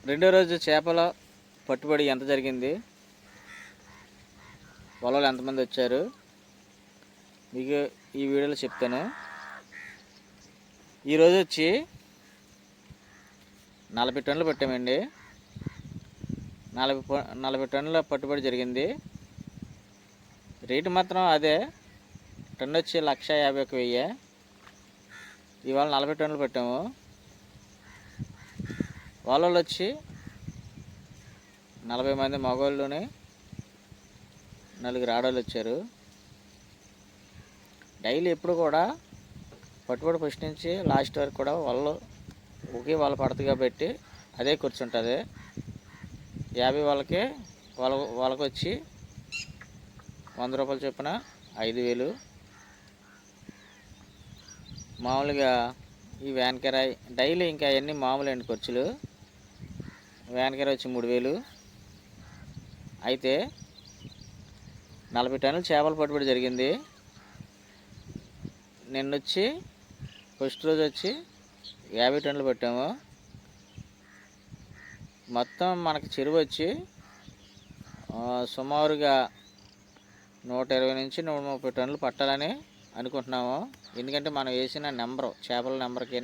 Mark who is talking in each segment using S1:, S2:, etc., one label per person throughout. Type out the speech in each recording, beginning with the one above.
S1: రెండో రోజు చేపల పట్టుబడి ఎంత జరిగింది, వలలు ఎంతమంది వచ్చారు మీకు ఈ వీడియోలో చెప్తాను. ఈరోజు వచ్చి 40 టన్నులు పట్టామండి. 40 టన్నుల పట్టుబడి జరిగింది. రేటు మాత్రం అదే, టన్ను వచ్చి 1,51,000. ఇవాళ 40 టన్నులు పట్టాము. వాళ్ళు వచ్చి 40 మంది మగవాళ్ళుని 4 ఆడవాళ్ళు వచ్చారు. డైలీ ఎప్పుడు కూడా పట్టుబడి ఫస్ట్ నుంచి లాస్ట్ వరకు కూడా వాళ్ళు ఒకే వాళ్ళ పడుతుంది కాబట్టి అదే కూర్చుంటుంది. 50 వాళ్ళకి వాళ్ళకి వచ్చి 100 రూపాయలు చొప్పున 5,000. మామూలుగా ఈ వ్యాన్ కిరాయి డైలీ ఇంకా అవన్నీ మామూలు అండి ఖర్చులు. వ్యాన్ కిరాయి వచ్చి 3,000. అయితే 40 టన్నులు చేపల పట్టుబడి జరిగింది. నిన్నొచ్చి ఫస్ట్ రోజు వచ్చి 50 టన్నులు పట్టాము. మొత్తం మనకి చెరువు వచ్చి సుమారుగా 120 నుంచి 130 టన్నులు పట్టాలని అనుకుంటున్నాము. ఎందుకంటే మనం వేసిన నెంబరు చేపల నెంబర్కి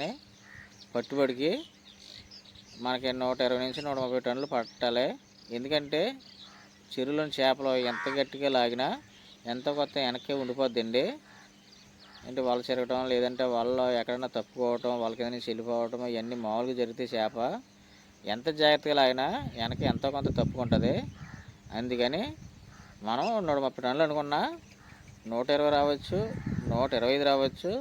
S1: పట్టుబడికి మనకి 120 నుంచి 130 టన్నులు పట్టాలి. ఎందుకంటే చెరువులోని చేపలు ఎంత గట్టిగా లాగినా ఎంత కొత్త వెనక్కి ఉండిపోద్దండి. అంటే వాళ్ళు చెరగటం, లేదంటే వాళ్ళు ఎక్కడైనా తప్పుకోవటం, వాళ్ళకి ఏదైనా చెల్లిపోవటం, ఇవన్నీ మామూలుగా జరిగితే చేప ఎంత జాగ్రత్తగా లాగినా వెనక ఎంతో కొంత తప్పుకుంటుంది. అందుకని మనం 130 టన్నులు అనుకున్నా 120 రావచ్చు, 125 రావచ్చు,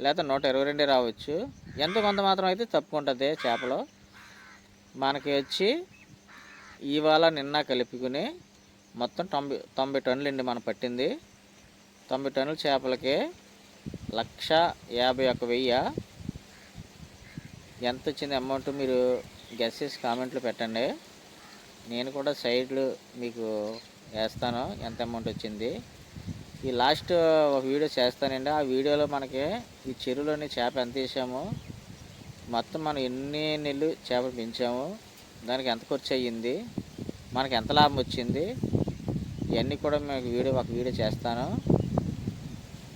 S1: లేకపోతే 122 రావచ్చు. ఎంతో కొంత మాత్రం అయితే తప్పుకుంటుంది చేపలు. మనకి వచ్చి ఇవాళ నిన్న కలుపుకుని మొత్తం 90 టన్నులు అండి మనం పట్టింది. 90 టన్నుల చేపలకి 1,51,000. ఎంత వచ్చింది అమౌంట్ మీరు గెస్ చేసి కామెంట్లో పెట్టండి. నేను కూడా సైడ్లు మీకు వేస్తాను ఎంత అమౌంట్ వచ్చింది. ఈ లాస్ట్ ఒక వీడియో చేస్తానండి. ఆ వీడియోలో మనకి ఈ చెరువులోని చేప ఎంత వేసాము, మొత్తం మనం ఎన్ని నెలలు చేపలు పెంచాము, దానికి ఎంత ఖర్చు అయ్యింది, మనకి ఎంత లాభం వచ్చింది, ఇవన్నీ కూడా మీకు ఒక వీడియో చేస్తాను.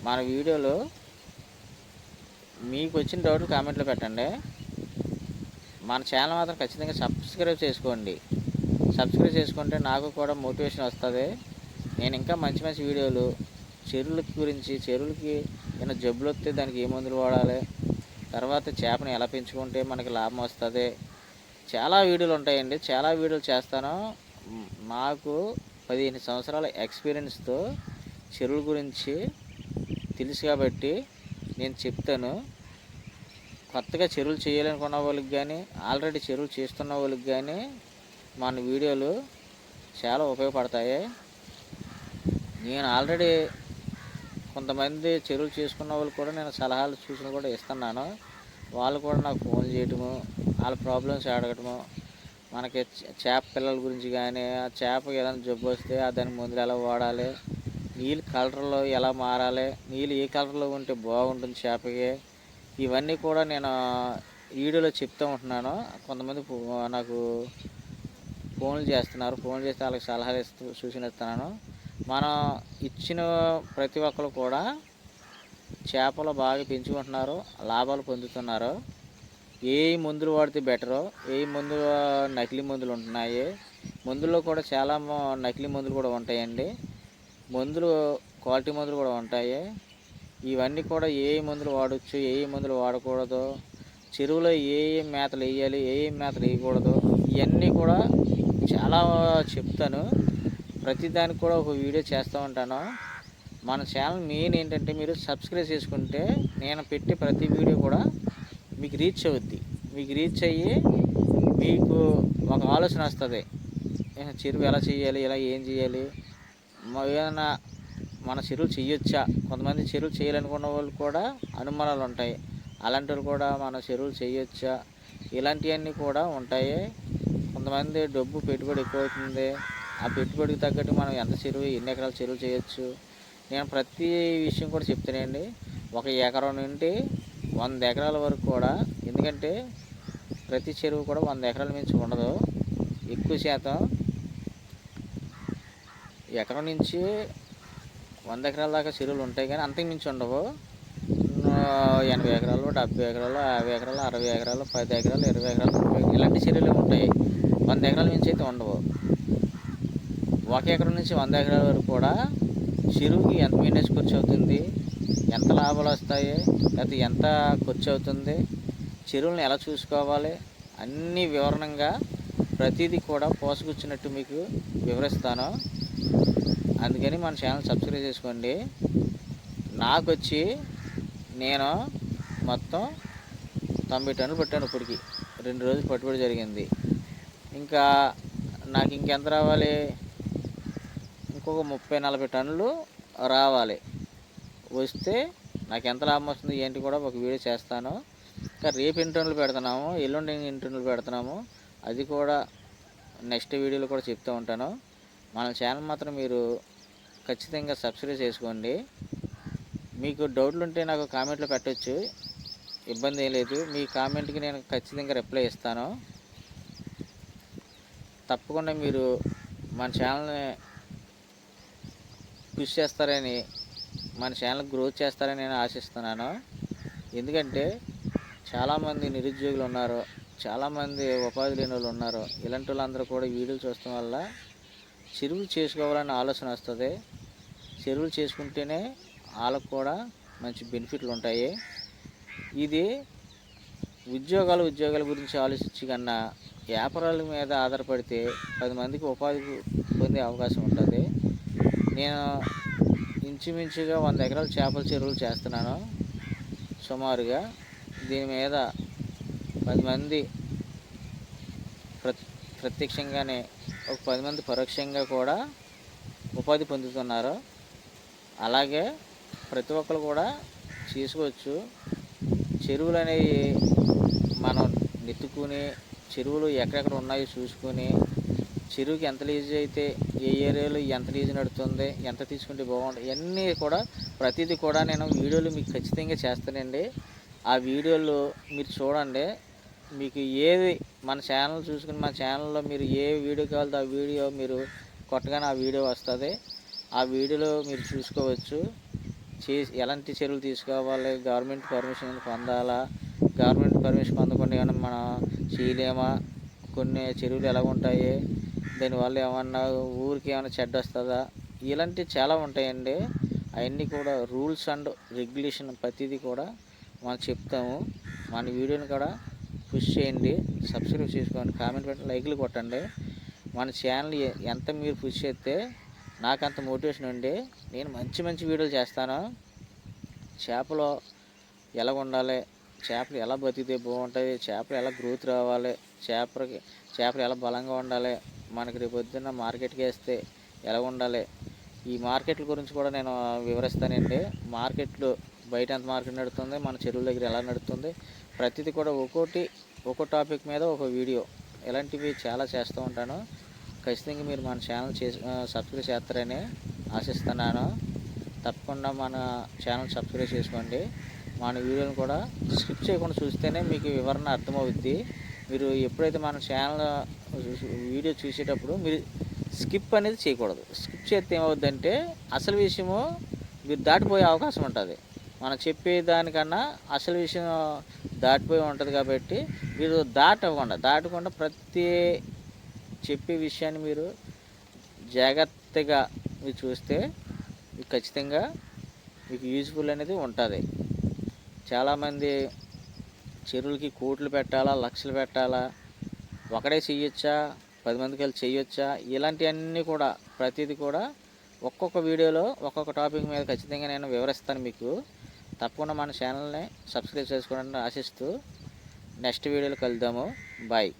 S1: మన వీడియోలో మీకు వచ్చిన డౌట్లు కామెంట్లో పెట్టండి. మన ఛానల్ మాత్రం ఖచ్చితంగా సబ్స్క్రైబ్ చేసుకోండి. సబ్స్క్రైబ్ చేసుకుంటే నాకు కూడా మోటివేషన్ వస్తుంది. నేను ఇంకా మంచి మంచి వీడియోలు చెరువుల గురించి, చెరువులకి ఏమైనా జబ్బులు వస్తే దానికి ఏ మందులు వాడాలి, తర్వాత చేపను ఎలా పెంచుకుంటే మనకి లాభం వస్తుంది, చాలా వీడియోలు ఉంటాయండి. చాలా వీడియోలు చేస్తాను. నాకు 15 సంవత్సరాల ఎక్స్పీరియన్స్తో చెరువుల గురించి తెలుసు కాబట్టి నేను చెప్తాను. కొత్తగా చెరువులు చేయాలనుకున్న వాళ్ళకి కానీ, ఆల్రెడీ చెరువులు చేస్తున్న వాళ్ళకి కానీ మన వీడియోలు చాలా ఉపయోగపడతాయి. నేను ఆల్రెడీ కొంతమంది చెరువులు చేసుకున్న వాళ్ళు కూడా నేను సలహాలు సూచనలు కూడా ఇస్తున్నాను. వాళ్ళు కూడా నాకు ఫోన్ చేయటము, వాళ్ళ ప్రాబ్లమ్స్ అడగటము, మనకి చేప పిల్లల గురించి కానీ, ఆ చేపకి ఏదైనా జబ్బు వస్తే దానికి మందులు ఎలా వాడాలి, నీళ్ళు కలర్లో ఎలా మారాలి, నీళ్ళు ఏ కలర్లో ఉంటే బాగుంటుంది చేపకి, ఇవన్నీ కూడా నేను వీడియోలో చెప్తూ ఉంటున్నాను. కొంతమంది నాకు ఫోన్లు చేస్తున్నారు. ఫోన్ చేస్తే వాళ్ళకి సలహాలు సూచన ఇస్తున్నాను. మనం ఇచ్చిన ప్రతి ఒక్కరు కూడా చేపలు బాగా పెంచుకుంటున్నారు, లాభాలు పొందుతున్నారు. ఏ మందులు వాడితే బెటరో, ఏ మందు నకిలీ మందులు ఉంటున్నాయి, మందుల్లో కూడా చాలా నకిలీ మందులు కూడా ఉంటాయండి. మందులు క్వాలిటీ మందులు కూడా ఉంటాయి. ఇవన్నీ కూడా ఏ మందులు వాడచ్చు, ఏ మందులు వాడకూడదు, చెరువులో ఏ మేతలు వేయాలి, ఏ మేతలు వేయకూడదు, ఇవన్నీ కూడా చాలా చెప్తాను. ప్రతిదానికి కూడా ఒక వీడియో చేస్తూ ఉంటాను. మన ఛానల్ మెయిన్ ఏంటంటే మీరు సబ్స్క్రైబ్ చేసుకుంటే నేను పెట్టే ప్రతి వీడియో కూడా మీకు రీచ్ అవుద్ది. మీకు రీచ్ అయ్యి మీకు ఒక ఆలోచన వస్తుంది, చెరువు ఎలా చేయాలి, ఇలా ఏం చేయాలి, ఏదైనా మన చెరువులు చేయొచ్చా, కొంతమంది చెరువులు చేయాలనుకున్న వాళ్ళు కూడా అనుమానాలు ఉంటాయి. అలాంటి వాళ్ళు కూడా మన చెరువులు చేయొచ్చా, ఇలాంటివన్నీ కూడా ఉంటాయి. కొంతమంది డబ్బు పెట్టుబడి ఎక్కువ అవుతుంది, ఆ పెట్టుబడికి తగ్గట్టు మనం ఎంత చెరువు, ఎన్ని ఎకరాల చెరువు చేయొచ్చు, నేను ప్రతి విషయం కూడా చెప్తానండి. 1 ఎకరం నుండి 100 ఎకరాల వరకు కూడా, ఎందుకంటే ప్రతి చెరువు కూడా 100 ఎకరాల మించి ఉండదు. ఎక్కువ శాతం ఎకరం నుంచి 100 ఎకరాల దాకా చెరువులు ఉంటాయి, కానీ అంతకు మించి ఉండవు. 80 ఎకరాలు, 70 ఎకరాలు, 50 ఎకరాలు, 60 ఎకరాలు, 10 ఎకరాలు, 20 ఎకరాలు, 30 ఇలాంటి చెరువులు ఉంటాయి. 100 ఎకరాల మించి అయితే ఉండవు. 1 ఎకరం నుంచి 100 ఎకరాల వరకు కూడా చెరువుకి ఎంత మెయింటెనెన్స్ ఖర్చు అవుతుంది, ఎంత లాభాలు వస్తాయి, లేకపోతే ఎంత ఖర్చు అవుతుంది, చెరువులను ఎలా చూసుకోవాలి, అన్నీ వివరణంగా ప్రతిదీ కూడా పోసుకొచ్చినట్టు మీకు వివరిస్తాను. అందుకని మన ఛానల్ సబ్స్క్రైబ్ చేసుకోండి. నాకు వచ్చి నేను మొత్తం 90 టన్నులు పట్టాను ఇప్పటికి. 2 రోజులు పట్టుబడి జరిగింది. ఇంకా నాకు ఇంకెంత రావాలి, ఇంకొక 30-40 టన్నులు రావాలి. వస్తే నాకు ఎంత లాభం వస్తుంది ఏంటి కూడా ఒక వీడియో చేస్తాను. ఇంకా రేపు ఎన్ని టన్నులు పెడుతున్నాము, ఎల్లుండి ఎన్ని టన్నులు పెడుతున్నాము, అది కూడా నెక్స్ట్ వీడియోలో కూడా చెప్తూ ఉంటాను. మన ఛానల్ మాత్రం మీరు ఖచ్చితంగా సబ్స్క్రైబ్ చేసుకోండి. మీకు డౌట్లు ఉంటే నాకు కామెంట్లో పెట్టవచ్చు, ఇబ్బంది ఏం లేదు. మీ కామెంట్కి నేను ఖచ్చితంగా రిప్లై ఇస్తాను. తప్పకుండా మీరు మన ఛానల్ని పుష్ చేస్తారని, మన ఛానల్ గ్రోత్ చేస్తారని నేను ఆశిస్తున్నాను. ఎందుకంటే చాలామంది నిరుద్యోగులు ఉన్నారు, చాలామంది ఉపాధి లేని వాళ్ళు ఉన్నారు. ఇలాంటి వాళ్ళందరూ కూడా వీడియోలు చూడటం వల్ల చెరువులు చేసుకోవాలని ఆలోచన వస్తుంది. చెరువులు చేసుకుంటేనే వాళ్ళకు కూడా మంచి బెనిఫిట్లు ఉంటాయి. ఇది ఉద్యోగాల గురించి ఆలోచించి కన్నా వ్యాపారాల మీద ఆధారపడితే 10 మందికి ఉపాధి పొందే అవకాశం ఉంటుంది. నేను ఇంచుమించుగా 100 ఎకరాల చేపల చెరువులు చేస్తున్నాను సుమారుగా. దీని మీద 10 మంది ప్రత్యక్షంగానే, ఒక 10 మంది పరోక్షంగా కూడా ఉపాధి పొందుతున్నారు. అలాగే ప్రతి ఒక్కరు కూడా చేసుకోవచ్చు. చెరువులు అనేవి మనం నెత్తుకుని, చెరువులు ఎక్కడెక్కడ ఉన్నాయో చూసుకొని, చెరువుకి ఎంత లీజు అయితే, ఏ ఏరియాలో ఎంత లీజు నడుతుంది, ఎంత తీసుకుంటే బాగుంటుంది, ఇవన్నీ కూడా ప్రతిదీ కూడా నేను వీడియోలు మీకు ఖచ్చితంగా చేస్తానండి. ఆ వీడియోలు మీరు చూడండి. మీకు ఏది మన ఛానల్ చూసుకుని, మన ఛానల్లో మీరు ఏ వీడియో కావాలో ఆ వీడియో మీరు కొట్టగానే ఆ వీడియో వస్తుంది. ఆ వీడియోలో మీరు చూసుకోవచ్చు. ఎలాంటి చెరువులు తీసుకోవాలి, గవర్నమెంట్ పర్మిషన్ పొందాలా, గవర్నమెంట్ పర్మిషన్ పొందకుండా ఏమన్నా మనం చేయలేమా, కొన్ని చెరువులు ఎలా ఉంటాయి, దానివల్ల ఏమన్నా ఊరికి ఏమైనా చెడ్డ వస్తుందా, ఇలాంటివి చాలా ఉంటాయండి. అవన్నీ కూడా రూల్స్ అండ్ రెగ్యులేషన్ ప్రతిదీ కూడా మనం చెప్తాము. మన వీడియోని కూడా పుష్ చేయండి, సబ్స్క్రైబ్ చేసుకోండి, కామెంట్ పెట్టండి, లైక్లు కొట్టండి. మన ఛానల్ ఎంత మీరు పుష్ చేస్తే నాకు అంత మోటివేషన్ ఉండి నేను మంచి మంచి వీడియోలు చేస్తాను. చేపలు ఎలా ఉండాలి, చేపలు ఎలా బతికితే బాగుంటుంది, చేపలు ఎలా గ్రోత్ రావాలి, చేపలు ఎలా బలంగా ఉండాలి, మనకి రేపు పొద్దున్న మార్కెట్కి వేస్తే ఎలా ఉండాలి, ఈ మార్కెట్ల గురించి కూడా నేను వివరిస్తానండి. మార్కెట్లు బయట ఎంత మార్కెట్ నడుస్తుంది, మన చెరువుల దగ్గర ఎలా నడుస్తుంది, ప్రతిదీ కూడా ఒక్కో టాపిక్ మీద ఒక వీడియో, ఇలాంటివి చాలా చేస్తూ ఉంటాను. ఖచ్చితంగా మీరు మన ఛానల్ సబ్స్క్రైబ్ చేస్తారని ఆశిస్తున్నాను. తప్పకుండా మన ఛానల్ సబ్స్క్రైబ్ చేసుకోండి. మన వీడియోని కూడా స్కిప్ చేయకుండా చూస్తేనే మీకు వివరణ అర్థమవుద్ది. మీరు ఎప్పుడైతే మన ఛానల్ వీడియో చూసేటప్పుడు మీరు స్కిప్ అనేది చేయకూడదు. స్కిప్ చేస్తే ఏమవుద్దంటే అసలు విషయము మీరు దాటిపోయే అవకాశం ఉంటుంది. మనం చెప్పేదానికన్నా అసలు విషయం దాటిపోయి ఉంటుంది. కాబట్టి మీరు దాటకుండా ప్రతి చెప్పే విషయాన్ని మీరు జాగ్రత్తగా మీరు చూస్తే మీకు ఖచ్చితంగా మీకు యూజ్ఫుల్ అనేది ఉంటుంది. చాలామంది చెరువులకి కోట్లు పెట్టాలా, లక్షలు పెట్టాలా, ఒకడే చెయ్యొచ్చా, 10 మందికి వెళ్ళి చెయ్యొచ్చా, ఇలాంటివన్నీ కూడా ప్రతిదీ కూడా ఒక్కొక్క వీడియోలో ఒక్కొక్క టాపిక్ మీద ఖచ్చితంగా నేను వివరిస్తాను మీకు. తప్పకుండా మన ఛానల్ని సబ్స్క్రైబ్ చేసుకోవడానికి ఆశిస్తూ నెక్స్ట్ వీడియోలో కలుద్దాము. బాయ్.